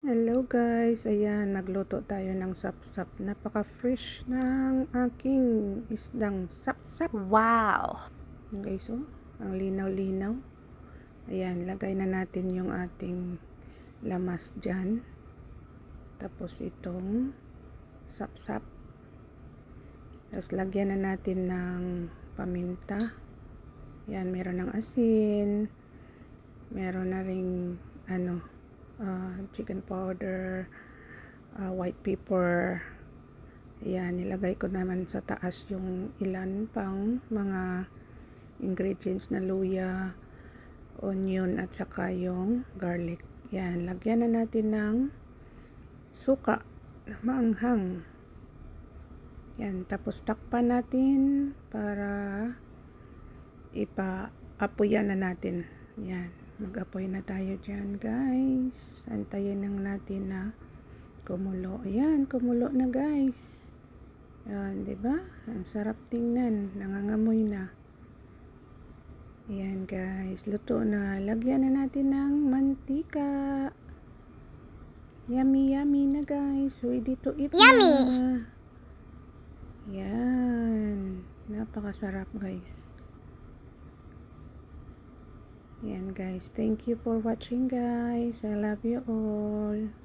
Hello guys, ayan, magluto tayo ng sapsap. Napaka-fresh ng aking isdang sapsap. Wow! Guys, oh, ang linaw-linaw. Ayan, lagay na natin yung ating lamas dyan. Tapos itong sapsap. Tapos lagyan na natin ng paminta. Ayan, meron ng asin. Meron na ring chicken powder, white pepper. Ayan, nilagay ko naman sa taas yung ilan pang mga ingredients na luya, onion at saka yung garlic. Ayan, lagyan na natin ng suka na maanghang. Ayan, tapos takpan natin para ipa-apoyan na natin. Ayan, mag-apoy na tayo dyan guys. Antayin lang natin na kumulo. Ayan, kumulo na guys. Ayan, diba? Ang sarap tingnan. Nangangamoy na. Ayan guys, luto na. Lagyan na natin ng mantika. Yummy, yummy na guys. Ready to eat Yummy! na. Ayan. Napakasarap guys. Ayan guys. Thank you for watching guys. I love you all.